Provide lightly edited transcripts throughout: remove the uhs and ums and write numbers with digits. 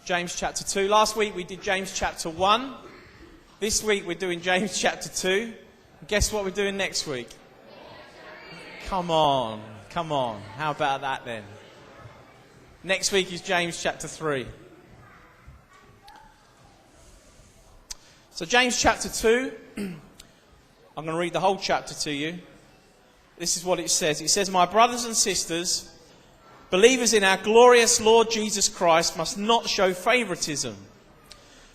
James chapter 2. Last week we did James chapter 1. This week we're doing James chapter 2. Guess what we're doing next week? Come on. How about that then? Next week is James chapter 3. So James chapter 2, I'm going to read the whole chapter to you. This is what it says. It says, "My brothers and sisters, believers in our glorious Lord Jesus Christ must not show favouritism.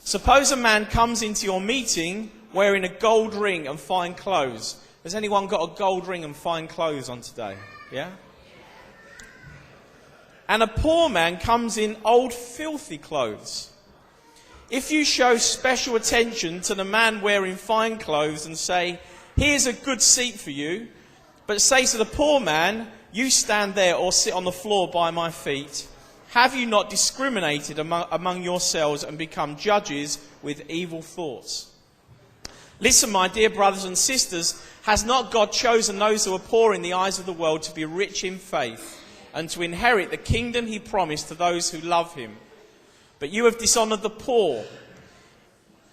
Suppose a man comes into your meeting wearing a gold ring and fine clothes." Has anyone got a gold ring and fine clothes on today? Yeah? "And a poor man comes in old filthy clothes. If you show special attention to the man wearing fine clothes and say, 'Here's a good seat for you,' but say to the poor man, 'You stand there or sit on the floor by my feet,' have you not discriminated among yourselves and become judges with evil thoughts? Listen, my dear brothers and sisters, has not God chosen those who are poor in the eyes of the world to be rich in faith and to inherit the kingdom he promised to those who love him? But you have dishonoured the poor.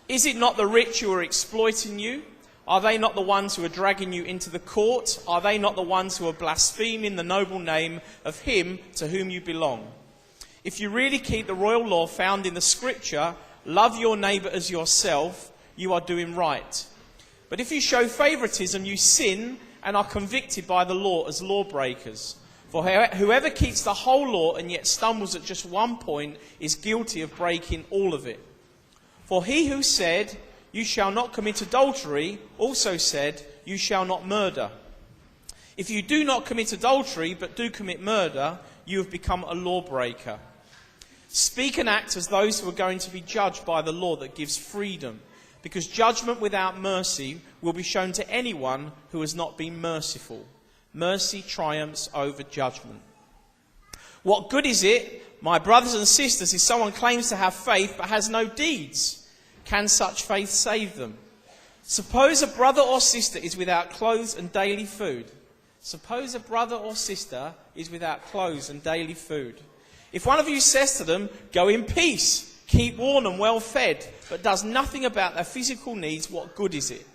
Is it not the rich who are exploiting you? Are they not the ones who are dragging you into the court? Are they not the ones who are blaspheming the noble name of him to whom you belong? If you really keep the royal law found in the scripture, 'Love your neighbour as yourself,' you are doing right. But if you show favouritism, you sin and are convicted by the law as lawbreakers. For whoever keeps the whole law and yet stumbles at just one point is guilty of breaking all of it. For he who said, 'You shall not commit adultery,' also said, 'You shall not murder.' If you do not commit adultery but do commit murder, you have become a lawbreaker. Speak and act as those who are going to be judged by the law that gives freedom, because judgment without mercy will be shown to anyone who has not been merciful. Mercy triumphs over judgment. What good is it, my brothers and sisters, if someone claims to have faith but has no deeds? Can such faith save them? Suppose a brother or sister is without clothes and daily food. Suppose a brother or sister is without clothes and daily food. If one of you says to them, 'Go in peace, keep warm and well fed,' but does nothing about their physical needs, what good is it?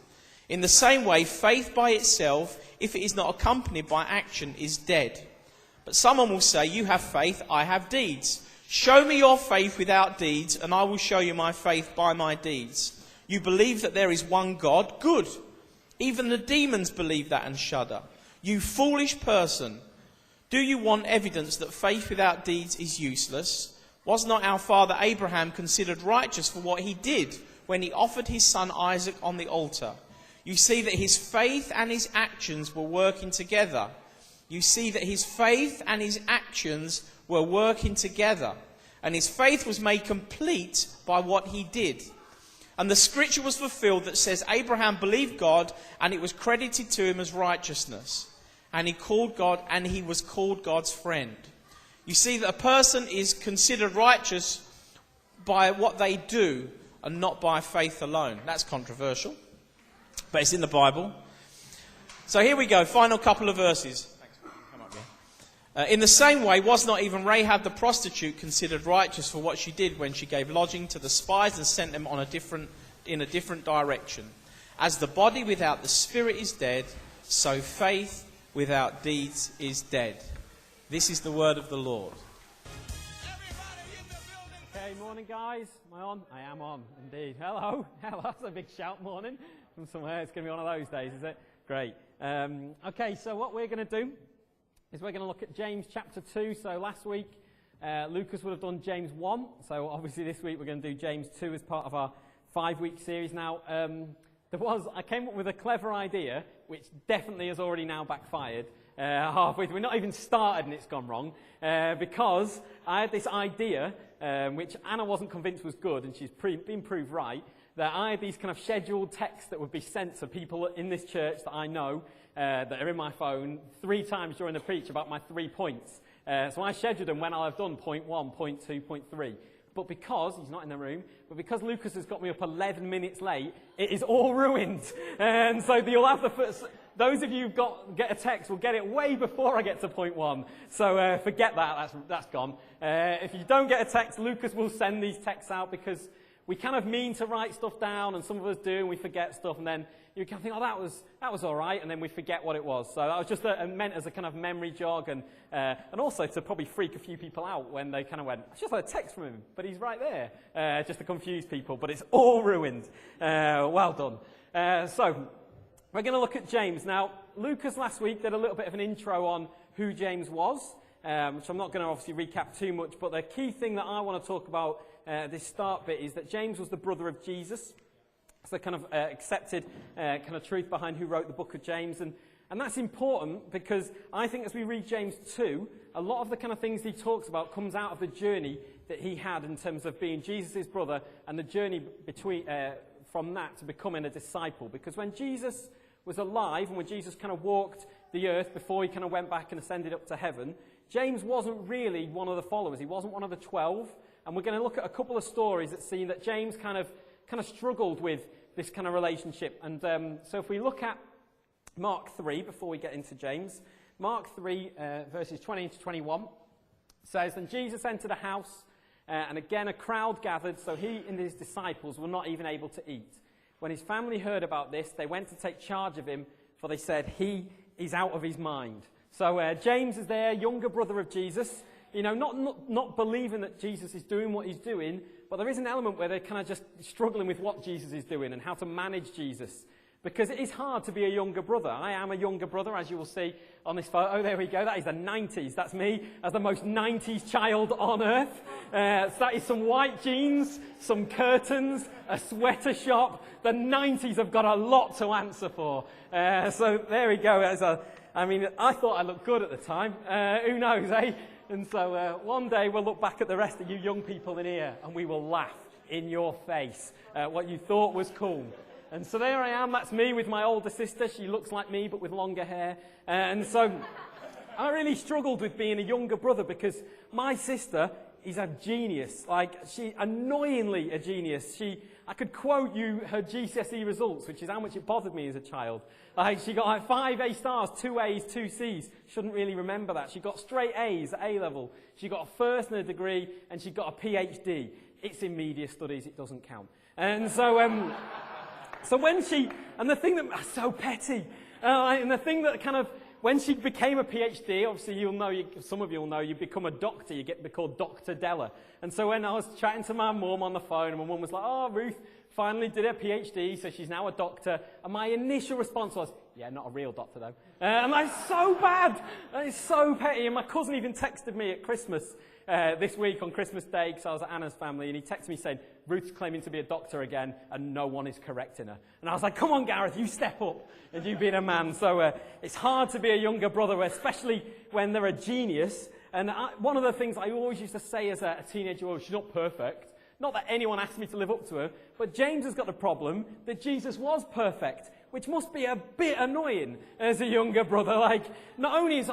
In the same way, faith by itself, if it is not accompanied by action, is dead. But someone will say, 'You have faith, I have deeds.' Show me your faith without deeds, and I will show you my faith by my deeds. You believe that there is one God? Good. Even the demons believe that and shudder. You foolish person. Do you want evidence that faith without deeds is useless? Was not our father Abraham considered righteous for what he did when he offered his son Isaac on the altar? You see that his faith and his actions were working together. And his faith was made complete by what he did. And the scripture was fulfilled that says, Abraham believed God, and it was credited to him as righteousness. And he was called God's friend. You see that a person is considered righteous by what they do and not by faith alone. That's controversial, but it's in the Bible. So here we go, final couple of verses. Come up here. In the same way, was not even Rahab the prostitute considered righteous for what she did when she gave lodging to the spies and sent them in a different direction? As the body without the spirit is dead, so faith without deeds is dead. This is the word of the Lord. Okay, morning guys. Am I on? I am on, indeed. Hello. That's a big shout morning from somewhere. It's going to be one of those days, is it? Great. Okay, so what we're going to do is we're going to look at James chapter 2. So last week, Lucas would have done James 1. So obviously this week we're going to do James 2 as part of our 5-week series. Now, I came up with a clever idea, which definitely has already now backfired. Halfway through. We're not even started and it's gone wrong, because I had this idea, which Anna wasn't convinced was good, and she's been proved right, that I had these kind of scheduled texts that would be sent to people in this church that I know, that are in my phone 3 times during the preach about my 3 points. So I scheduled them when I'll have done point 1, point 2, point 3. But because, he's not in the room, but because Lucas has got me up 11 minutes late, it is all ruined. And so you'll have the first... those of you who get a text will get it way before I get to point 1. So forget that. That's gone. If you don't get a text, Lucas will send these texts out because we kind of mean to write stuff down, and some of us do, and we forget stuff, and then you can think, oh, that was all right, and then we forget what it was. So that was just meant as a kind of memory jog, and also to probably freak a few people out when they kind of went, I just had a text from him, but he's right there, just to confuse people, but it's all ruined. Well done. So we're going to look at James. Now, Lucas last week did a little bit of an intro on who James was, which I'm not going to obviously recap too much, but the key thing that I want to talk about this start bit is that James was the brother of Jesus. It's the kind of accepted kind of truth behind who wrote the book of James. And that's important because I think as we read James 2, a lot of the kind of things he talks about comes out of the journey that he had in terms of being Jesus' brother and the journey between from that to becoming a disciple. Because when Jesus was alive and when Jesus kind of walked the earth before he kind of went back and ascended up to heaven, James wasn't really one of the followers. He wasn't one of the 12. And we're going to look at a couple of stories that see that James kind of struggled with this kind of relationship. And so if we look at Mark 3, before we get into James, Mark 3, verses 20 to 21, says, Then Jesus entered a house, and again a crowd gathered, so he and his disciples were not even able to eat. When his family heard about this, they went to take charge of him, for they said, he is out of his mind. So James is there, younger brother of Jesus, you know, not believing that Jesus is doing what he's doing, but there is an element where they're kind of just struggling with what Jesus is doing and how to manage Jesus. Because it is hard to be a younger brother. I am a younger brother, as you will see on this photo. Oh, there we go. That is the 90s. That's me as the most 90s child on earth. So that is some white jeans, some curtains, a sweater shop. The 90s have got a lot to answer for. So there we go. I thought I looked good at the time. Who knows, eh? And so one day we'll look back at the rest of you young people in here and we will laugh in your face at what you thought was cool. And so there I am, that's me with my older sister. She looks like me but with longer hair. And so I really struggled with being a younger brother because my sister is a genius. Like, she annoyingly a genius. I could quote you her GCSE results, which is how much it bothered me as a child. Like, she got like 5 A stars, 2 A's, 2 C's. Shouldn't really remember that. She got straight A's at A level. She got a first and a degree, and she got a PhD. It's in media studies, it doesn't count. And so, so when and the thing that, so petty, and the thing that kind of, when she became a PhD, obviously you'll know, some of you will know, you become a doctor, you get called Dr. Della. And so when I was chatting to my mum on the phone, and my mum was like, oh, Ruth finally did her PhD, so she's now a doctor. And my initial response was, yeah, not a real doctor though. And that's so bad. That is so petty. And my cousin even texted me at Christmas this week on Christmas Day, because I was at Anna's family, and he texted me saying, Ruth's claiming to be a doctor again, and no one is correcting her. And I was like, come on, Gareth, you step up, and you being a man. So it's hard to be a younger brother, especially when they're a genius. And one of the things I always used to say as a teenager was, she's not perfect. Not that anyone asked me to live up to her, but James has got the problem that Jesus was perfect, which must be a bit annoying as a younger brother. Like, not only is,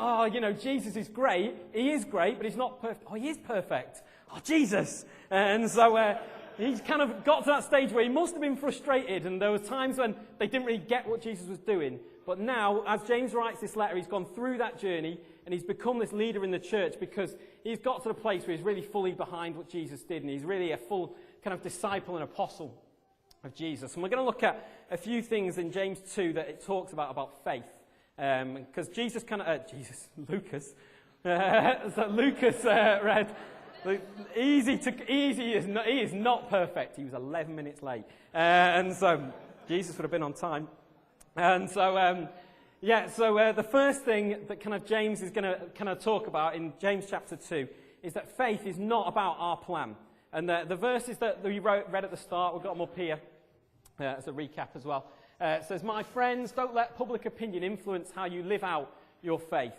Jesus is great, he is great, but he's not perfect. Oh, he is perfect. Oh, Jesus. And so he's kind of got to that stage where he must have been frustrated, and there were times when they didn't really get what Jesus was doing. But now, as James writes this letter, he's gone through that journey, and he's become this leader in the church because he's got to the place where he's really fully behind what Jesus did, and he's really a full kind of disciple and apostle of Jesus. And we're going to look at a few things in James 2 that it talks about faith. Because Lucas read, he is not perfect. He was 11 minutes late. And so Jesus would have been on time. And so, the first thing that kind of James is going to kind of talk about in James chapter 2 is that faith is not about our plan. And the verses that we read at the start, we've got them up here as a recap as well. It says, my friends, don't let public opinion influence how you live out your faith.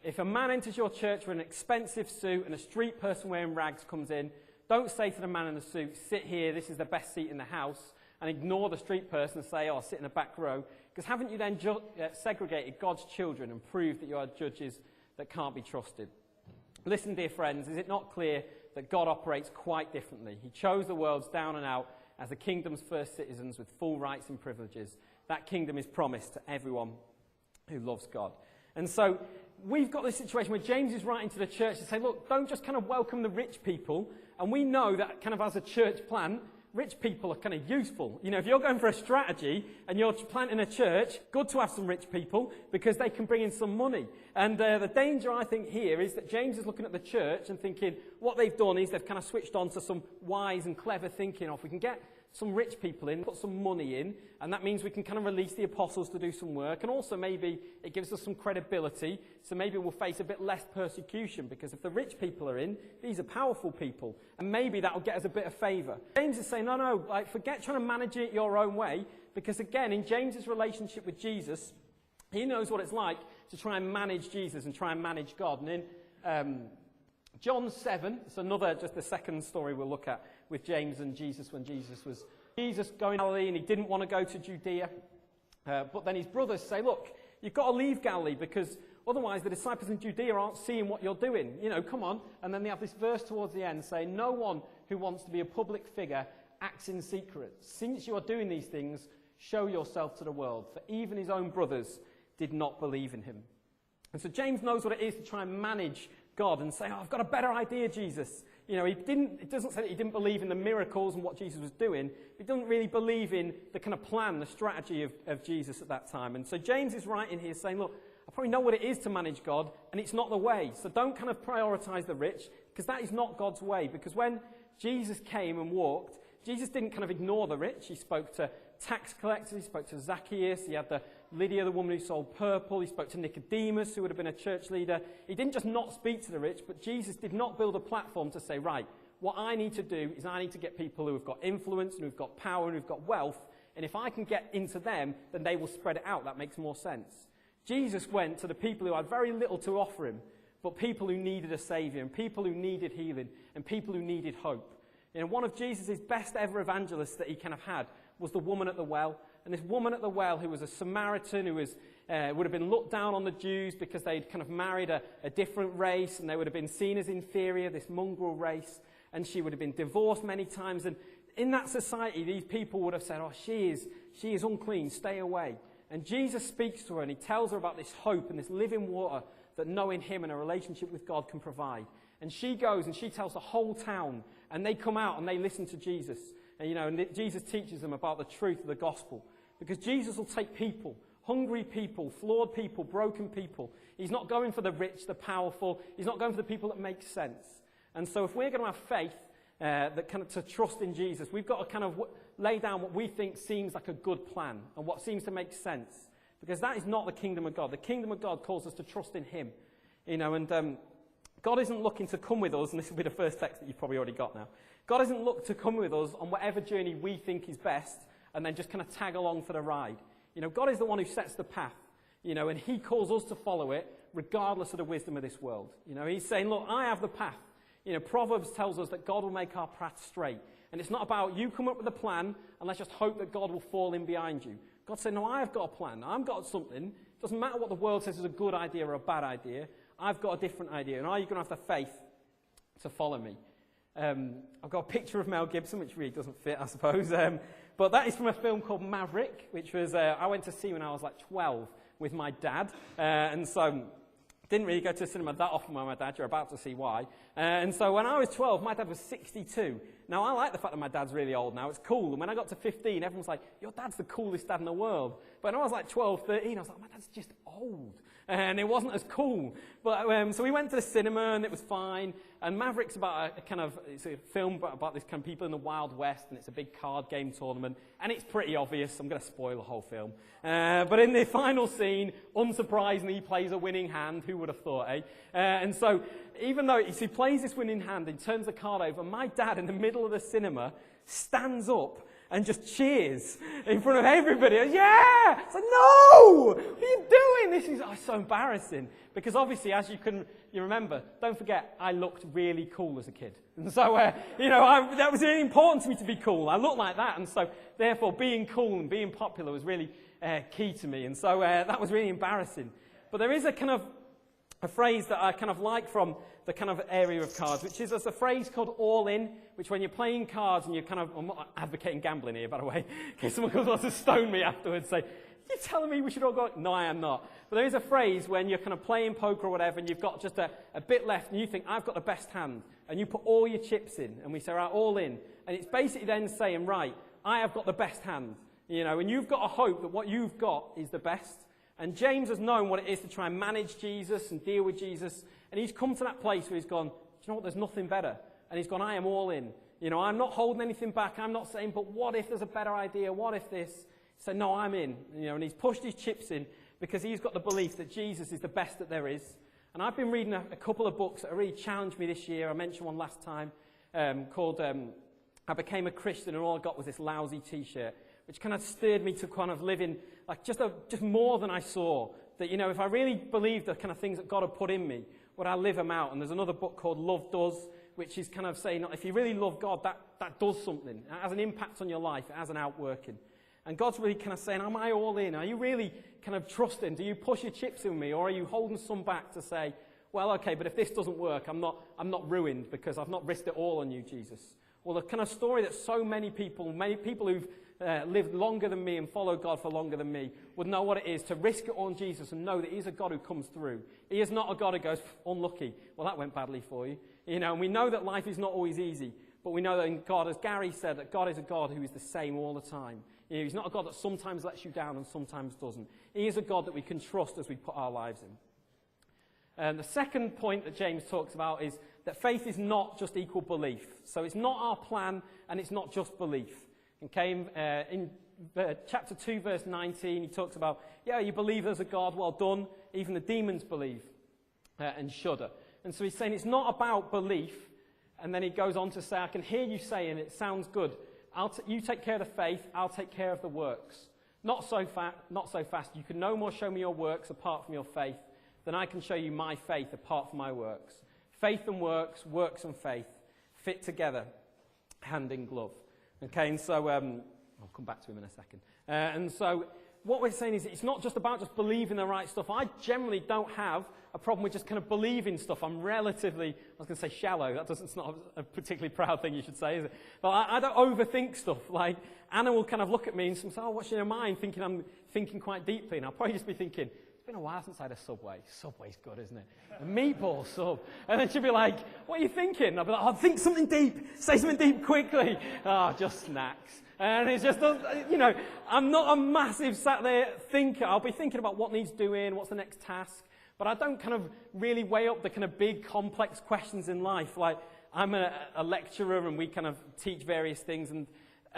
If a man enters your church with an expensive suit and a street person wearing rags comes in, don't say to the man in the suit, sit here, this is the best seat in the house, and ignore the street person and say, oh, sit in the back row. Because haven't you then segregated God's children and proved that you are judges that can't be trusted? Listen, dear friends, is it not clear that God operates quite differently? He chose the world's down and out as the kingdom's first citizens with full rights and privileges. That kingdom is promised to everyone who loves God. And so we've got this situation where James is writing to the church to say, look, don't just kind of welcome the rich people. And we know that kind of as a church plant, rich people are kind of useful. You know, if you're going for a strategy and you're planting a church, good to have some rich people because they can bring in some money. And the danger, I think, here is that James is looking at the church and thinking what they've done is they've kind of switched on to some wise and clever thinking of we can get some rich people in, put some money in, and that means we can kind of release the apostles to do some work, and also maybe it gives us some credibility, so maybe we'll face a bit less persecution, because if the rich people are in, these are powerful people, and maybe that'll get us a bit of favour. James is saying, no, like, forget trying to manage it your own way, because again, in James's relationship with Jesus, he knows what it's like to try and manage Jesus and try and manage God. And in John 7, it's just the second story we'll look at with James and Jesus when Jesus going to Galilee and he didn't want to go to Judea. But then his brothers say, look, you've got to leave Galilee because otherwise the disciples in Judea aren't seeing what you're doing. You know, come on. And then they have this verse towards the end saying, no one who wants to be a public figure acts in secret. Since you are doing these things, show yourself to the world. For even his own brothers did not believe in him. And so James knows what it is to try and manage God and say, I've got a better idea, Jesus. You know, it doesn't say that he didn't believe in the miracles and what Jesus was doing. He doesn't really believe in the kind of plan, the strategy of Jesus at that time. And so James is writing here saying, look, I probably know what it is to manage God, and it's not the way. So don't kind of prioritize the rich, because that is not God's way. Because when Jesus came and walked, Jesus didn't kind of ignore the rich. He spoke to tax collectors, he spoke to Zacchaeus, he had Lydia, the woman who sold purple, he spoke to Nicodemus, who would have been a church leader. He didn't just not speak to the rich, but Jesus did not build a platform to say, right, what I need to do is I need to get people who have got influence and who've got power and who've got wealth, and if I can get into them, then they will spread it out. That makes more sense. Jesus went to the people who had very little to offer him, but people who needed a saviour, and people who needed healing, and people who needed hope. You know, one of Jesus' best ever evangelists that he kind of had was the woman at the well. And this woman at the well, who was a Samaritan, who would have been looked down on the Jews because they'd kind of married a different race, and they would have been seen as inferior, this mongrel race, and she would have been divorced many times. And in that society, these people would have said, oh, she is unclean, stay away. And Jesus speaks to her, and he tells her about this hope and this living water that knowing him and a relationship with God can provide. And she goes and she tells the whole town, and they come out and they listen to Jesus. And, you know, and Jesus teaches them about the truth of the gospel. Because Jesus will take people, hungry people, flawed people, broken people. He's not going for the rich, the powerful. He's not going for the people that make sense. And so if we're going to have faith that kind of to trust in Jesus, we've got to kind of lay down what we think seems like a good plan and what seems to make sense. Because that is not the kingdom of God. The kingdom of God calls us to trust in him. You know, and God isn't looking to come with us, and this will be the first text that you've probably already got now. God isn't looking to come with us on whatever journey we think is best and then just kind of tag along for the ride. You know, God is the one who sets the path, you know, and he calls us to follow it regardless of the wisdom of this world. You know, he's saying, look, I have the path. You know, Proverbs tells us that God will make our path straight. And it's not about you come up with a plan and let's just hope that God will fall in behind you. God said, no, I have got a plan. I've got something. It doesn't matter what the world says is a good idea or a bad idea. I've got a different idea. And are you going to have the faith to follow me? I've got a picture of Mel Gibson, which really doesn't fit, I suppose. But that is from a film called Maverick, which was I went to see when I was like 12 with my dad. And so didn't really go to the cinema that often with my dad. You're about to see why. And so when I was 12, my dad was 62. Now, I like the fact that my dad's really old now. It's cool. And when I got to 15, everyone's like, your dad's the coolest dad in the world. But when I was like 12, 13, I was like, my dad's just old. And it wasn't as cool. But so we went to the cinema, and it was fine. And Maverick's about it's a film about this kind of people in the Wild West, and it's a big card game tournament. And it's pretty obvious. I'm going to spoil the whole film. But in the final scene, unsurprisingly, he plays a winning hand. Who would have thought, eh? And so even though he plays this winning hand, he turns the card over, my dad, in the middle of the cinema, stands up and just cheers in front of everybody. Yeah! It's like, no! What are you doing? This is so embarrassing. Because obviously, as you remember, don't forget, I looked really cool as a kid. And so, that was really important to me to be cool. I looked like that. And so, therefore, being cool and being popular was really key to me. And so, that was really embarrassing. But there is a phrase that I kind of like from the kind of area of cards, which is there's a phrase called all in, which when you're playing cards and you're kind of, I'm not advocating gambling here, by the way, in case someone wants to stone me afterwards, say, You're telling me we should all go? No, I am not. But there is a phrase when you're kind of playing poker or whatever, and you've got just a bit left, and you think, I've got the best hand, and you put all your chips in, and we say, right, all in. And it's basically then saying, right, I have got the best hand, and you've got to hope that what you've got is the best. And James has known what it is to try and manage Jesus and deal with Jesus, and he's come to that place where he's gone, do you know what, there's nothing better. And he's gone, I am all in. I'm not holding anything back. I'm not saying, but what if there's a better idea? What if this? So no, I'm in. And he's pushed his chips in because he's got the belief that Jesus is the best that there is. And I've been reading a couple of books that have really challenged me this year. I mentioned one last time called I Became a Christian and All I Got Was This Lousy T-shirt, which kind of stirred me to kind of living like just more than I saw. That, if I really believed the kind of things that God had put in me, would I live them out? And there's another book called Love Does, which is kind of saying, if you really love God, that does something. It has an impact on your life. It has an outworking. And God's really kind of saying, am I all in? Are you really kind of trusting? Do you push your chips in me? Or are you holding some back to say, well, okay, but if this doesn't work, I'm not ruined because I've not risked it all on you, Jesus. Well, the kind of story that so many people who've lived longer than me and followed God for longer than me would know what it is to risk it on Jesus and know that he's a God who comes through. He is not a God who goes, unlucky. Well, that went badly for you. And we know that life is not always easy, but we know that in God, as Gary said, that God is a God who is the same all the time. He's not a God that sometimes lets you down and sometimes doesn't. He is a God that we can trust as we put our lives in. And the second point that James talks about is that faith is not just equal belief. So it's not our plan and it's not just belief. Okay, in chapter 2, verse 19, he talks about, you believe there's a God, well done. Even the demons believe and shudder. And so he's saying it's not about belief. And then he goes on to say, I can hear you saying, it sounds good. You take care of the faith, I'll take care of the works. Not so fast. You can no more show me your works apart from your faith than I can show you my faith apart from my works. Faith and works and faith fit together, hand in glove. Okay, and so I'll come back to him in a second. And so what we're saying is it's not just about just believing the right stuff. I generally don't have a problem with just kind of believing stuff. I'm relatively, I was going to say shallow. It's not a particularly proud thing you should say, is it? But I don't overthink stuff. Like, Anna will kind of look at me and say, oh, what's in your mind? Thinking I'm thinking quite deeply. And I'll probably just be thinking, it's been a while since I had a Subway. Subway's good, isn't it? A meatball sub. And then she'll be like, what are you thinking? I'll be like, oh, think something deep. Say something deep quickly. Oh, just snacks. And it's just, I'm not a massive sat there thinker. I'll be thinking about what needs doing, what's the next task. But I don't kind of really weigh up the kind of big, complex questions in life. Like, I'm a lecturer and we kind of teach various things. And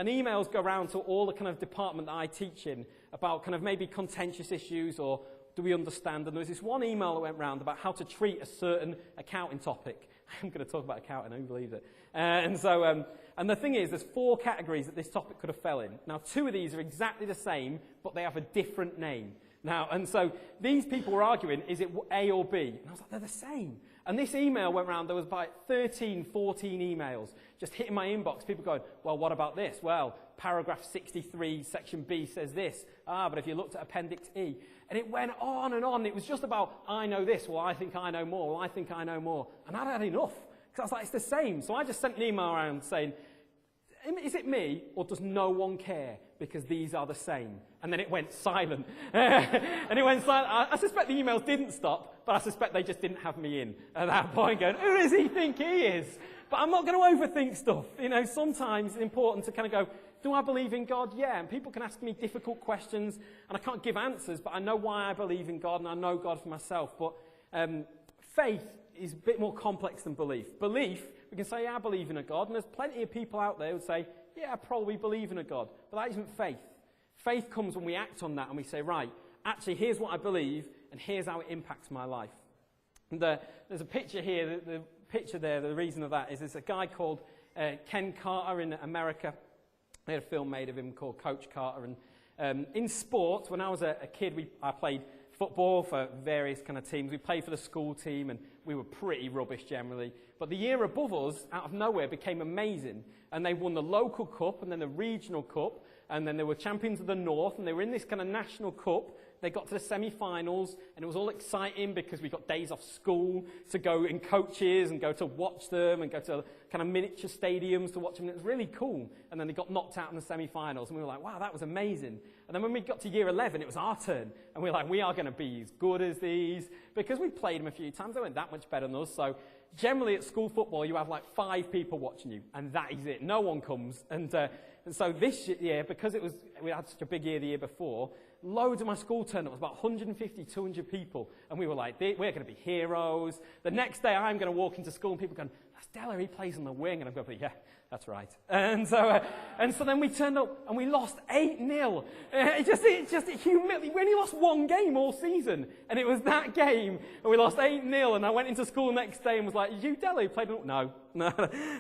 emails go around to all the kind of department that I teach in about kind of maybe contentious issues or do we understand? And there was this one email that went round about how to treat a certain accounting topic. I'm going to talk about accounting, who believes it? And the thing is, there's 4 categories that this topic could have fell in. Now, 2 of these are exactly the same, but they have a different name. Now, and so these people were arguing, is it A or B? And I was like, they're the same. And this email went round, there was about 13, 14 emails just hitting my inbox. People going, well, what about this? Well, paragraph 63, section B says this. But if you looked at appendix E. And it went on and on. It was just about, I know this. Well, I think I know more. Well, I think I know more. And I'd had enough. Because I was like, it's the same. So I just sent an email around saying, is it me or does no one care? Because these are the same. And then it went silent. And it went silent. I suspect the emails didn't stop, but I suspect they just didn't have me in at that point going, who does he think he is? But I'm not going to overthink stuff. Sometimes it's important to kind of go, do I believe in God? Yeah. And people can ask me difficult questions, and I can't give answers, but I know why I believe in God, and I know God for myself. But faith is a bit more complex than belief. Belief, we can say, yeah, I believe in a God, and there's plenty of people out there who would say, yeah, I probably believe in a God. But that isn't faith. Faith comes when we act on that, and we say, right, actually, here's what I believe, and here's how it impacts my life. And there's a picture here. The picture there, the reason of that is there's a guy called Ken Carter in America. They had a film made of him called Coach Carter. And in sports, when I was a kid, I played football for various kind of teams. We played for the school team, and we were pretty rubbish generally. But the year above us, out of nowhere, became amazing. And they won the local cup, and then the regional cup, and then they were champions of the North, and they were in this kind of national cup they got to the semi-finals, and it was all exciting because we got days off school to go in coaches and go to watch them and go to kind of miniature stadiums to watch them. And it was really cool. And then they got knocked out in the semi-finals, and we were like, wow, that was amazing. And then when we got to year 11, it was our turn. And we were like, we are going to be as good as these. Because we played them a few times, they weren't that much better than us. So generally at school football, you have like 5 people watching you, and that is it. No one comes. And so this year, because we had such a big year the year before, loads of my school turned up. It was about 150, 200 people. And we were like, we're going to be heroes. The next day, I'm going to walk into school, and people going, that's Della, he plays on the wing. And I'm going, yeah, that's right. And so then we turned up, and we lost 8-0. It just humiliated. We only lost 1 game all season. And it was that game, and we lost 8-0. And I went into school the next day and was like, you Della, who played? No.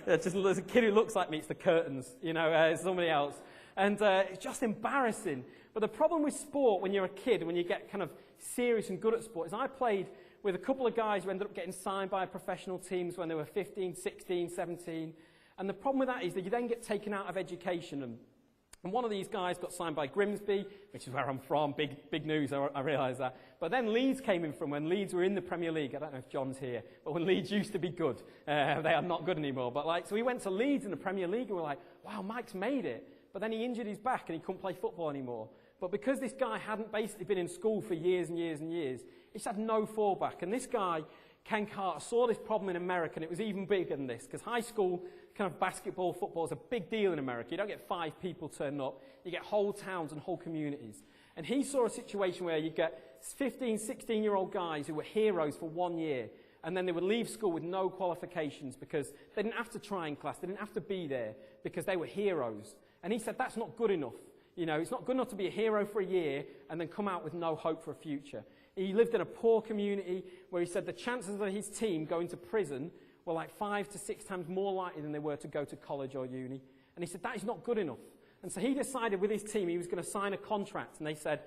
Just there's a kid who looks like me. It's the curtains, it's somebody else. And it's just embarrassing. But the problem with sport when you're a kid, when you get kind of serious and good at sport, is I played with a couple of guys who ended up getting signed by professional teams when they were 15, 16, 17. And the problem with that is that you then get taken out of education. And one of these guys got signed by Grimsby, which is where I'm from. Big news, I realise that. But then Leeds came in from when Leeds were in the Premier League. I don't know if John's here, but when Leeds used to be good. They are not good anymore. But so we went to Leeds in the Premier League, and we're like, wow, Mike's made it. But then he injured his back, and he couldn't play football anymore. But because this guy hadn't basically been in school for years and years and years, he just had no fallback. And this guy, Ken Carter, saw this problem in America, and it was even bigger than this, because high school kind of basketball, football is a big deal in America. You don't get 5 people turning up. You get whole towns and whole communities. And he saw a situation where you get 15, 16-year-old guys who were heroes for 1 year, and then they would leave school with no qualifications because they didn't have to try in class. They didn't have to be there because they were heroes. And he said, that's not good enough. It's not good enough to be a hero for a year and then come out with no hope for a future. He lived in a poor community where he said the chances of his team going to prison were like 5 to 6 times more likely than they were to go to college or uni. And he said, that is not good enough. And so he decided with his team he was going to sign a contract. And they said,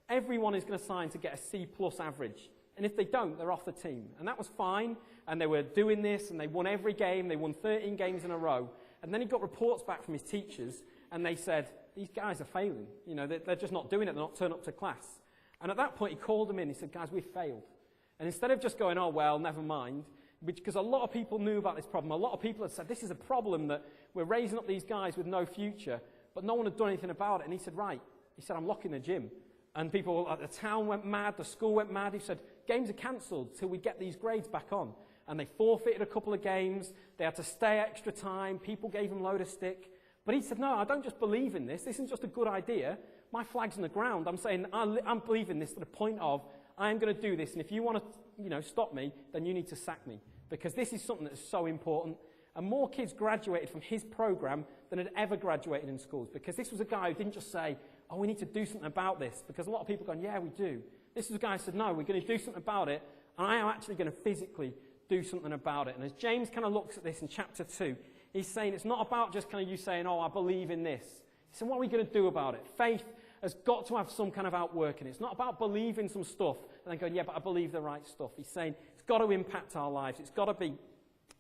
everyone is going to sign to get a C+ average. And if they don't, they're off the team. And that was fine. And they were doing this, and they won every game. They won 13 games in a row. And then he got reports back from his teachers, and they said, these guys are failing. They're just not doing it. They're not turning up to class. And at that point, he called them in. He said, guys, we've failed. And instead of just going, oh, well, never mind, because a lot of people knew about this problem. A lot of people had said, this is a problem that we're raising up these guys with no future, but no one had done anything about it. And he said, right. He said, I'm locking the gym. And people at the town went mad. The school went mad. He said, games are cancelled till we get these grades back on. And they forfeited a couple of games. They had to stay extra time. People gave them a load of stick. But he said, no, I don't just believe in this. This isn't just a good idea. My flag's on the ground. I'm saying I'm believing this to the point of I'm going to do this. And if you want to stop me, then you need to sack me. Because this is something that is so important. And more kids graduated from his program than had ever graduated in schools. Because this was a guy who didn't just say, oh, we need to do something about this. Because a lot of people are going, yeah, we do. This is a guy who said, no, we're going to do something about it. And I am actually going to physically do something about it. And as James kind of looks at this in chapter 2, he's saying it's not about just kind of you saying, oh, I believe in this. He said, what are we going to do about it? Faith has got to have some kind of outwork in it. It's not about believing some stuff and then going, yeah, but I believe the right stuff. He's saying it's got to impact our lives. It's got to be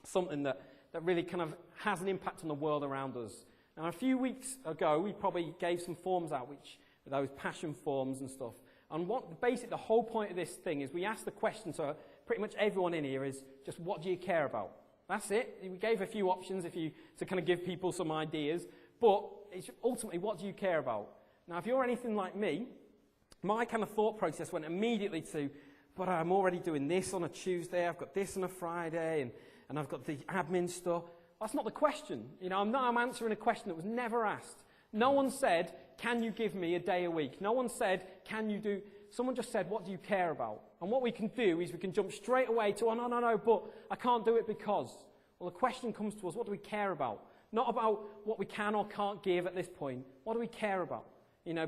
something that really kind of has an impact on the world around us. Now, a few weeks ago, we probably gave some forms out, those passion forms and stuff. And the whole point of this thing is we asked the question to pretty much everyone in here is just what do you care about? That's it. We gave a few options to kind of give people some ideas. But it's ultimately, what do you care about? Now, if you're anything like me, my kind of thought process went immediately to, but I'm already doing this on a Tuesday, I've got this on a Friday, and I've got the admin stuff. That's not the question. I'm answering a question that was never asked. No one said, can you give me a day a week? No one said, can you do... Someone just said, what do you care about? And what we can do is we can jump straight away to, oh, no, but I can't do it because. Well, the question comes to us, what do we care about? Not about what we can or can't give at this point. What do we care about?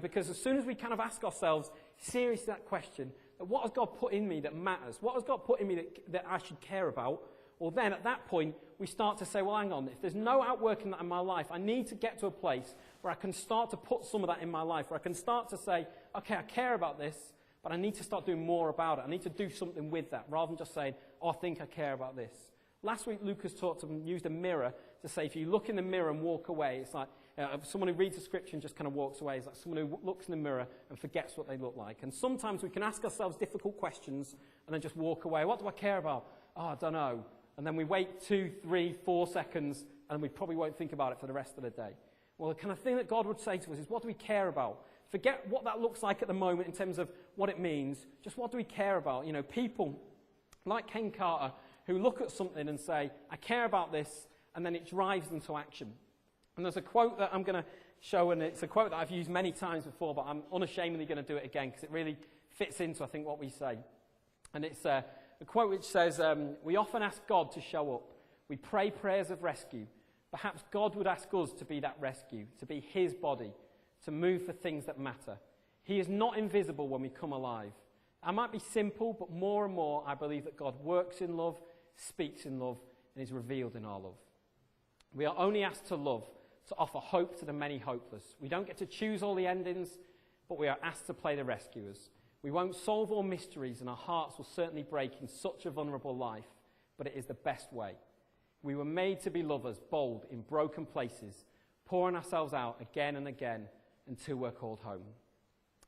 Because as soon as we kind of ask ourselves seriously that question, that what has God put in me that matters? What has God put in me that I should care about? Well, then at that point, we start to say, well, hang on, if there's no outworking that in my life, I need to get to a place where I can start to put some of that in my life, where I can start to say, okay, I care about this, but I need to start doing more about it. I need to do something with that, rather than just saying, oh, I think I care about this. Last week, Lucas used a mirror to say if you look in the mirror and walk away, it's like someone who reads the scripture and just kind of walks away is like someone who looks in the mirror and forgets what they look like. And sometimes we can ask ourselves difficult questions and then just walk away. What do I care about? Oh, I don't know. And then we wait 2, 3, 4 seconds and we probably won't think about it for the rest of the day. Well, the kind of thing that God would say to us is, what do we care about? Forget what that looks like at the moment in terms of what it means. Just what do we care about? You know, people like Ken Carter who look at something and say, I care about this, and then it drives them to action. And there's a quote that I'm going to show, and it's a quote that I've used many times before, but I'm unashamedly going to do it again because it really fits into, I think, what we say. And it's a quote which says, we often ask God to show up. We pray prayers of rescue. Perhaps God would ask us to be that rescue, to be his body, to move for things that matter. He is not invisible when we come alive. I might be simple, but more and more I believe that God works in love, speaks in love, and is revealed in our love. We are only asked to love, to offer hope to the many hopeless. We don't get to choose all the endings, but we are asked to play the rescuers. We won't solve all mysteries, and our hearts will certainly break in such a vulnerable life, but it is the best way. We were made to be lovers, bold in broken places, pouring ourselves out again and again until we're called home.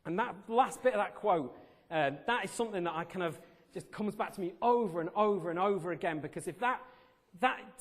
And that last bit of that quote, that is something that I kind of just comes back to me over and over and over again, because if that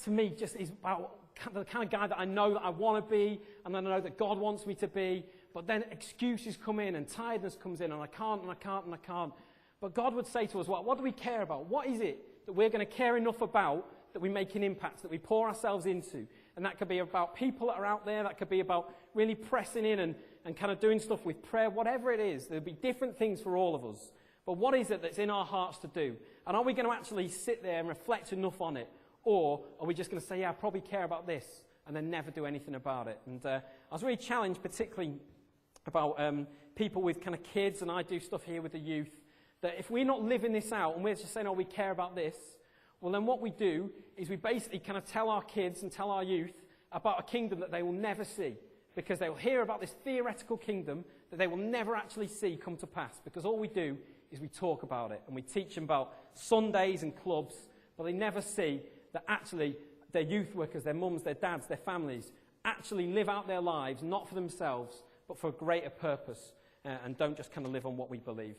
to me just is about the kind of guy that I know that I want to be, and then I know that God wants me to be, but then excuses come in and tiredness comes in and I can't and I can't and I can't. But God would say to us, what do we care about? What is it that we're going to care enough about that we make an impact, that we pour ourselves into? And that could be about people that are out there, that could be about really pressing in and kind of doing stuff with prayer, whatever it is. There'll be different things for all of us. But what is it that's in our hearts to do? And are we going to actually sit there and reflect enough on it? Or are we just going to say, yeah, I probably care about this, and then never do anything about it? And I was really challenged particularly about people with kind of kids, and I do stuff here with the youth, that if we're not living this out and we're just saying, oh, we care about this, well, then what we do is we basically kind of tell our kids and tell our youth about a kingdom that they will never see, because they will hear about this theoretical kingdom that they will never actually see come to pass, because all we do is we talk about it, and we teach them about Sundays and clubs, but they never see that actually their youth workers, their mums, their dads, their families actually live out their lives, not for themselves, but for a greater purpose, and don't just kind of live on what we believe.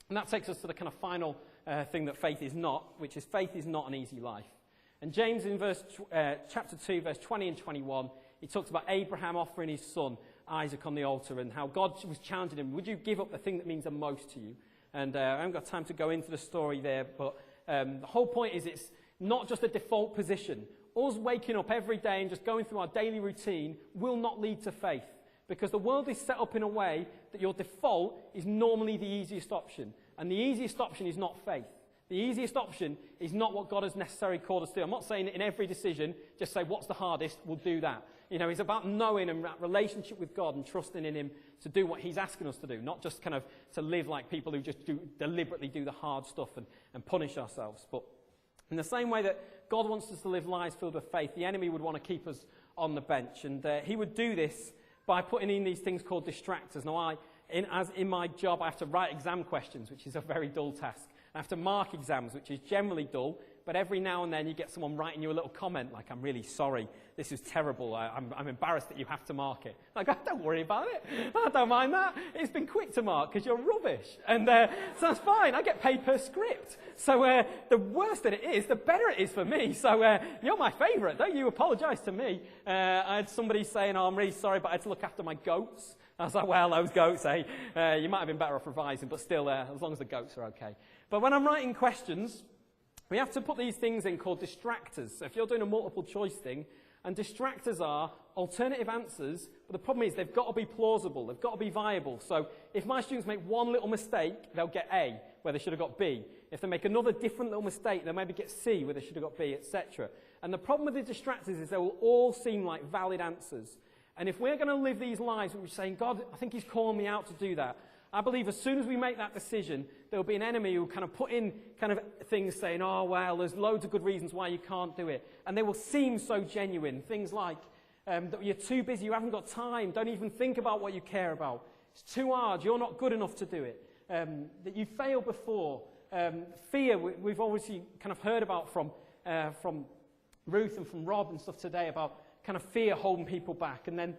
And that takes us to the kind of final thing that faith is not, which is faith is not an easy life. And James in chapter 2, verse 20 and 21, he talks about Abraham offering his son Isaac on the altar and how God was challenging him, would you give up the thing that means the most to you? And I haven't got time to go into the story there, but the whole point is it's not just a default position. Us waking up every day and just going through our daily routine will not lead to faith, because the world is set up in a way that your default is normally the easiest option. And the easiest option is not faith. The easiest option is not what God has necessarily called us to do. I'm not saying that in every decision, just say, what's the hardest, we'll do that. You know, it's about knowing and that relationship with God and trusting in him to do what he's asking us to do, not just kind of to live like people who just deliberately do the hard stuff and punish ourselves. But in the same way that God wants us to live lives filled with faith, the enemy would want to keep us on the bench. And he would do this by putting in these things called distractors. Now, as in my job, I have to write exam questions, which is a very dull task. I have to mark exams, which is generally dull, but every now and then you get someone writing you a little comment like, I'm really sorry, this is terrible, I'm embarrassed that you have to mark it. Like, don't worry about it, I don't mind that. It's been quick to mark because you're rubbish. And so that's fine, I get paid per script. So the worse that it is, the better it is for me. So you're my favourite, don't you apologise to me. I had somebody saying, oh, I'm really sorry, but I had to look after my goats. I was like, well, those goats, you might have been better off revising, but still, as long as the goats are okay. But when I'm writing questions, we have to put these things in called distractors. So if you're doing a multiple choice thing, and distractors are alternative answers, but the problem is they've got to be plausible, they've got to be viable. So if my students make one little mistake, they'll get A, where they should have got B. If they make another different little mistake, they'll maybe get C, where they should have got B, etc. And the problem with the distractors is they will all seem like valid answers. And if we're going to live these lives, we're saying, God, I think he's calling me out to do that. I believe as soon as we make that decision, there will be an enemy who will kind of put in kind of things saying, oh, well, there's loads of good reasons why you can't do it. And they will seem so genuine. Things like that you're too busy, you haven't got time, don't even think about what you care about. It's too hard, you're not good enough to do it. That you failed before. Fear, we've obviously kind of heard about from Ruth and from Rob and stuff today about kind of fear holding people back, and then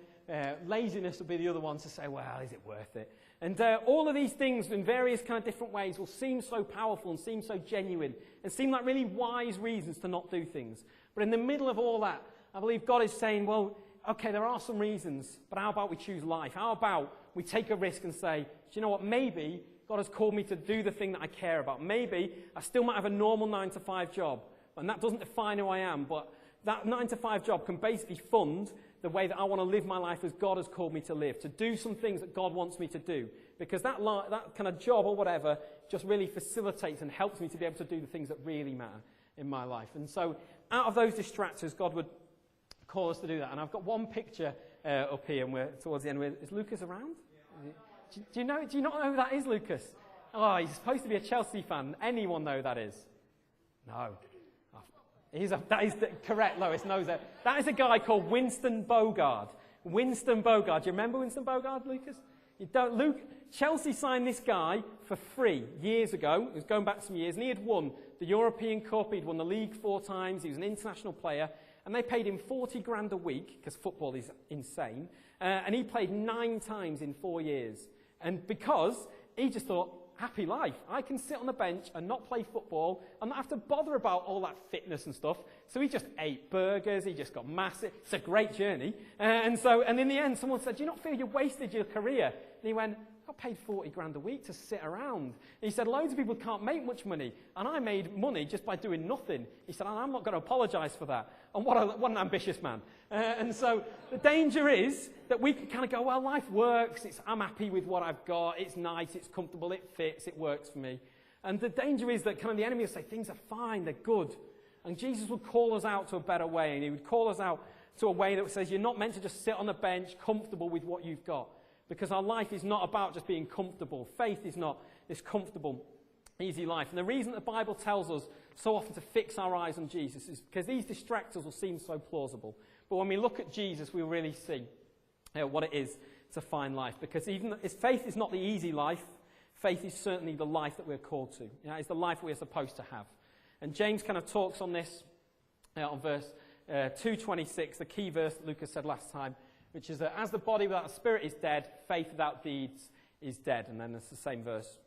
laziness will be the other one to say, well, is it worth it? And all of these things in various kind of different ways will seem so powerful and seem so genuine and seem like really wise reasons to not do things. But in the middle of all that, I believe God is saying, well, okay, there are some reasons, but how about we choose life? How about we take a risk and say, do you know what, maybe God has called me to do the thing that I care about. Maybe I still might have a normal 9-to-5 job, and that doesn't define who I am, but that 9-to-5 job can basically fund the way that I want to live my life as God has called me to live, to do some things that God wants me to do. Because that kind of job or whatever just really facilitates and helps me to be able to do the things that really matter in my life. And so out of those distractors, God would call us to do that. And I've got one picture up here, and we're towards the end. Is Lucas around? Yeah. Do you not know who that is, Lucas? Oh, he's supposed to be a Chelsea fan. Anyone know who that is? No. That is correct, Lois knows that. That is a guy called Winston Bogard. Winston Bogard. Do you remember Winston Bogard, Lucas? You don't. Chelsea signed this guy for free years ago. It was going back some years, and he had won the European Cup. He'd won the league 4 times. He was an international player, and they paid him 40 grand a week because football is insane. And he played 9 times in 4 years. And because he just thought, happy life. I can sit on the bench and not play football and not have to bother about all that fitness and stuff. So he just ate burgers. He just got massive. It's a great journey. And in the end, someone said, do you not feel you wasted your career? And he went, I got paid 40 grand a week to sit around. And he said, loads of people can't make much money. And I made money just by doing nothing. He said, I'm not going to apologize for that. And what an ambitious man. And so the danger is that we can kind of go, well, life works. I'm happy with what I've got. It's nice. It's comfortable. It fits. It works for me. And the danger is that kind of the enemy will say, things are fine. They're good. And Jesus would call us out to a better way. And he would call us out to a way that says, you're not meant to just sit on the bench comfortable with what you've got. Because our life is not about just being comfortable. Faith is not this comfortable, easy life. And the reason the Bible tells us so often to fix our eyes on Jesus is because these distractors will seem so plausible. But when we look at Jesus, we really see what it is to find life. Because even if faith is not the easy life, faith is certainly the life that we're called to. It's the life we're supposed to have. And James kind of talks on this on verse 2:26, the key verse that Lucas said last time, which is that as the body without the spirit is dead, faith without deeds is dead. And then it's the same verse,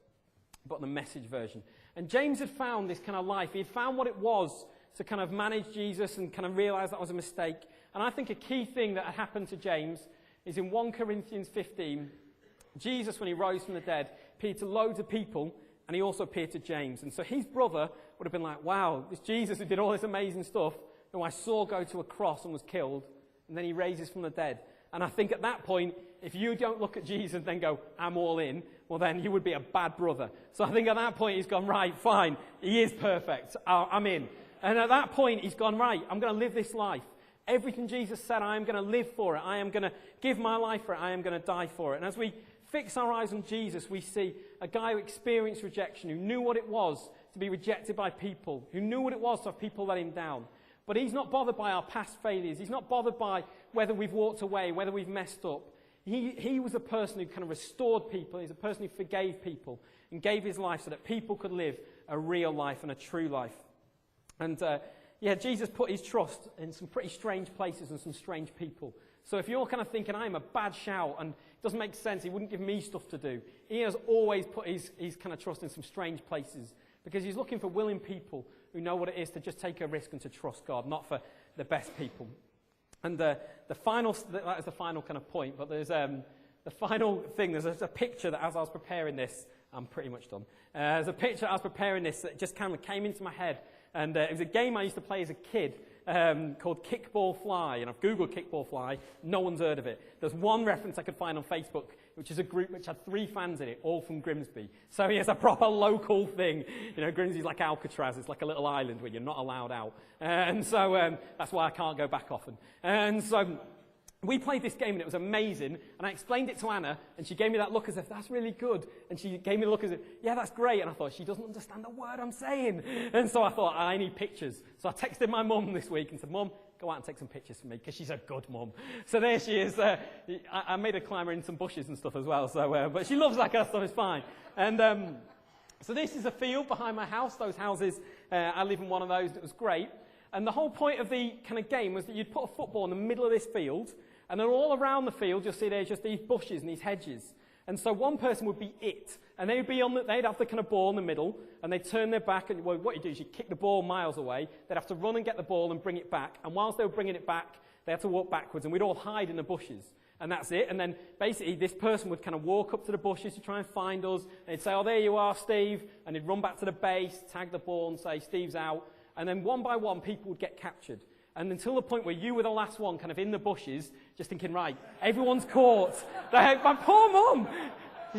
but in the Message version. And James had found this kind of life. He had found what it was to kind of manage Jesus and kind of realize that was a mistake. And I think a key thing that had happened to James is in 1 Corinthians 15, Jesus, when he rose from the dead, appeared to loads of people, and he also appeared to James. And so his brother would have been like, wow, this Jesus who did all this amazing stuff, who I saw go to a cross and was killed, and then he raises from the dead. And I think at that point, if you don't look at Jesus and then go, I'm all in, well then you would be a bad brother. So I think at that point he's gone, right, fine, he is perfect, I'm in. And at that point he's gone, right, I'm going to live this life. Everything Jesus said, I am going to live for it. I am going to give my life for it. I am going to die for it. And as we fix our eyes on Jesus, we see a guy who experienced rejection, who knew what it was to be rejected by people, who knew what it was to have people let him down. But he's not bothered by our past failures. He's not bothered by whether we've walked away, whether we've messed up. He was a person who kind of restored people. He's a person who forgave people and gave his life so that people could live a real life and a true life. And Jesus put his trust in some pretty strange places and some strange people. So if you're kind of thinking, I'm a bad shout and it doesn't make sense, he wouldn't give me stuff to do, he has always put his kind of trust in some strange places because he's looking for willing people who know what it is to just take a risk and to trust God, not for the best people. And that is the final kind of point, but there's the final thing, there's a picture that as I was preparing this, I'm pretty much done. There's a picture as I was preparing this that just kind of came into my head, and it was a game I used to play as a kid called Kickball Fly, and I've Googled Kickball Fly, no one's heard of it. There's one reference I could find on Facebook, which is a group which had 3 fans in it, all from Grimsby. So it's a proper local thing. You know, Grimsby's like Alcatraz, it's like a little island where you're not allowed out. And so that's why I can't go back often. And so we played this game and it was amazing, and I explained it to Anna, and she gave me that look as if, that's really good, and she gave me the look as if, yeah, that's great, and I thought, she doesn't understand a word I'm saying, and so I thought, I need pictures. So I texted my mum this week and said, Mum, go out and take some pictures for me, because she's a good mum. So there she is. I made her climb her in some bushes and stuff as well, so but she loves that kind of stuff, it's fine. And so this is a field behind my house, those houses, I live in one of those, it was great. And the whole point of the kind of game was that you'd put a football in the middle of this field, and then all around the field, you'll see there's just these bushes and these hedges. And so one person would be it, and they'd have the kind of ball in the middle, and they'd turn their back, and what you do is you kick the ball miles away. They'd have to run and get the ball and bring it back, and whilst they were bringing it back, they had to walk backwards, and we'd all hide in the bushes. And that's it. And then basically this person would kind of walk up to the bushes to try and find us. And they'd say, oh, there you are, Steve. And he'd run back to the base, tag the ball and say, Steve's out. And then one by one, people would get captured. And until the point where you were the last one kind of in the bushes, just thinking, right, everyone's caught. My poor mum.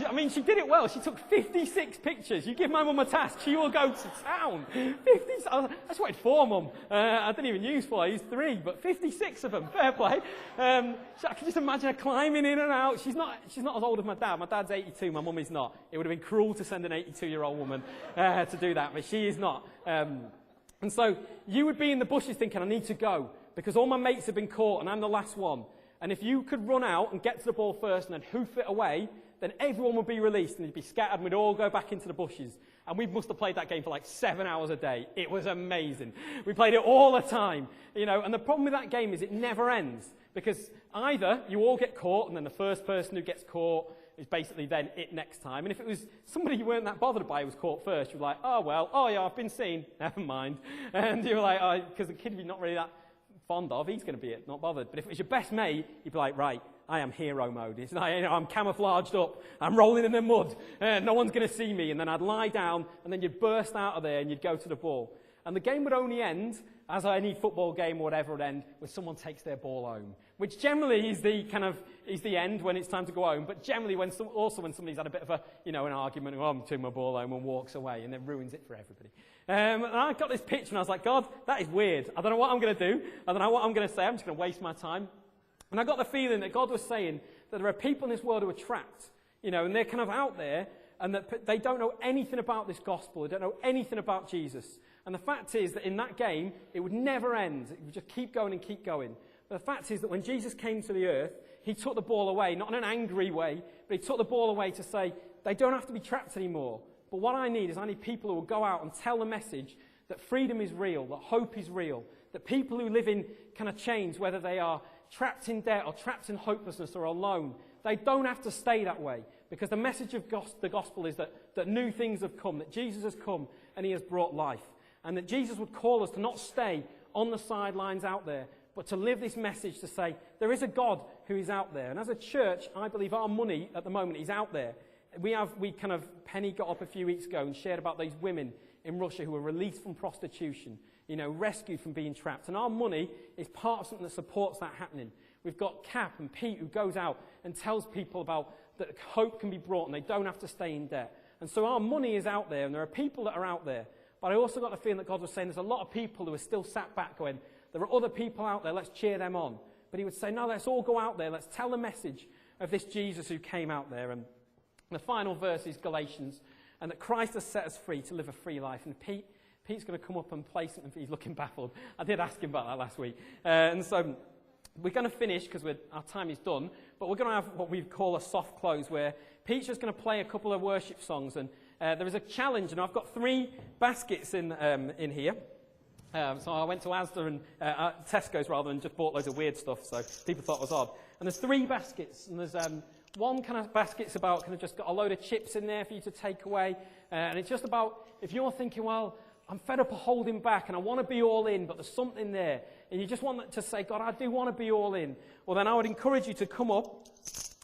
I mean, she did it well. She took 56 pictures. You give my mum a task, she will go to town. 50. I just wanted 4, Mum. I didn't even use 4. I used 3, but 56 of them. Fair play. So I can just imagine her climbing in and out. She's not as old as my dad. My dad's 82. My mum is not. It would have been cruel to send an 82-year-old woman to do that, but she is not. And so you would be in the bushes thinking, I need to go because all my mates have been caught and I'm the last one. And if you could run out and get to the ball first and then hoof it away, then everyone would be released and they'd be scattered and we'd all go back into the bushes. And we must have played that game for like 7 hours a day. It was amazing. We played it all the time, and the problem with that game is it never ends because either you all get caught and then the first person who gets caught is basically then it next time. And if it was somebody you weren't that bothered by who was caught first, you're like, oh yeah, I've been seen, never mind. And you're like, because the kid you're not really that fond of, he's going to be it, not bothered. But if it was your best mate, you'd be like, right, I am hero mode. I'm camouflaged up. I'm rolling in the mud. No one's going to see me. And then I'd lie down, and then you'd burst out of there, and you'd go to the ball. And the game would only end, as any football game or whatever would end, when someone takes their ball home, which generally is the end when it's time to go home. But generally, when somebody's had a bit of an argument, I'm taking my ball home and walks away, and then ruins it for everybody. And I got this picture, and I was like, God, that is weird. I don't know what I'm going to do. I don't know what I'm going to say. I'm just going to waste my time. And I got the feeling that God was saying that there are people in this world who are trapped, and they're kind of out there, and that they don't know anything about this gospel. They don't know anything about Jesus. And the fact is that in that game, it would never end. It would just keep going and keep going. But the fact is that when Jesus came to the earth, he took the ball away, not in an angry way, but he took the ball away to say, they don't have to be trapped anymore. But what I need people who will go out and tell the message that freedom is real, that hope is real, that people who live in kind of chains, whether they are trapped in debt or trapped in hopelessness or alone, they don't have to stay that way because the message of the gospel is that new things have come, that Jesus has come and he has brought life, and that Jesus would call us to not stay on the sidelines out there, but to live this message to say there is a God who is out there. And as a church, I believe our money at the moment is out there. Penny got up a few weeks ago and shared about these women in Russia who were released from prostitution, rescued from being trapped. And our money is part of something that supports that happening. We've got Cap and Pete who goes out and tells people about that hope can be brought and they don't have to stay in debt. And so our money is out there and there are people that are out there. But I also got the feeling that God was saying there's a lot of people who are still sat back going, there are other people out there, let's cheer them on. But he would say, no, let's all go out there, let's tell the message of this Jesus who came out there. And the final verse is Galatians, and that Christ has set us free to live a free life. And Pete's going to come up and play something. He's looking baffled. I did ask him about that last week. And so we're going to finish because our time is done. But we're going to have what we call a soft close where Pete's just going to play a couple of worship songs. And there is a challenge. And I've got 3 baskets in here. So I went to Asda and Tesco's rather and just bought loads of weird stuff. So people thought it was odd. And there's 3 baskets. And there's one kind of basket's about kind of just got a load of chips in there for you to take away. And it's just about if you're thinking, well, I'm fed up of holding back and I want to be all in, but there's something there. And you just want to say, God, I do want to be all in. Well, then I would encourage you to come up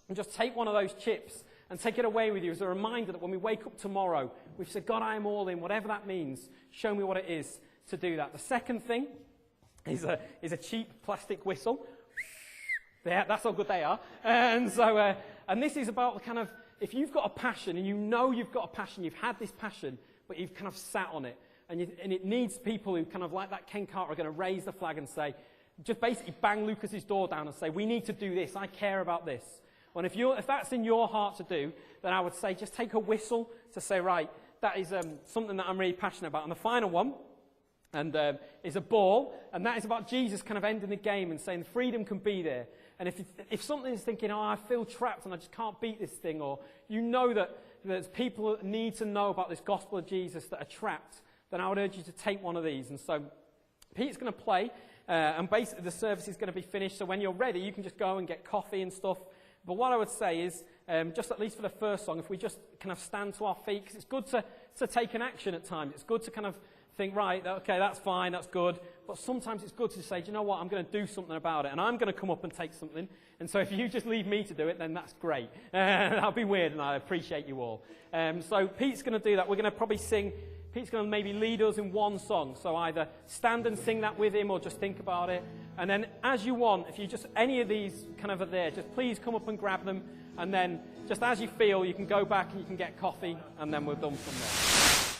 and just take one of those chips and take it away with you as a reminder that when we wake up tomorrow, we've said, God, I am all in, whatever that means. Show me what it is to do that. The second thing is a cheap plastic whistle. That's how good they are. And so, and this is about the kind of, if you've got a passion and you know you've got a passion, you've had this passion, but you've kind of sat on it, and it needs people who kind of like that Ken Carter are going to raise the flag and say, just basically bang Lucas's door down and say, we need to do this, I care about this. Well, if that's in your heart to do, then I would say just take a whistle to say, right, that is something that I'm really passionate about. And the final one is a ball, and that is about Jesus kind of ending the game and saying freedom can be there. And if something's thinking, I feel trapped and I just can't beat this thing, or you know that there's people that need to know about this gospel of Jesus that are trapped, then I would urge you to take one of these. And so Pete's going to play, and basically the service is going to be finished, so when you're ready, you can just go and get coffee and stuff. But what I would say is, just at least for the first song, if we just kind of stand to our feet, because it's good to take an action at times. It's good to kind of think, right, okay, that's fine, that's good. But sometimes it's good to say, do you know what, I'm going to do something about it, and I'm going to come up and take something. And so if you just leave me to do it, then that's great. That'll be weird, and I appreciate you all. So Pete's going to do that. We're going to probably sing. Pete's going to maybe lead us in one song. So either stand and sing that with him, or just think about it. And then as you want, if you just, any of these kind of are there, just please come up and grab them. And then just as you feel, you can go back and you can get coffee, and then we're done from there.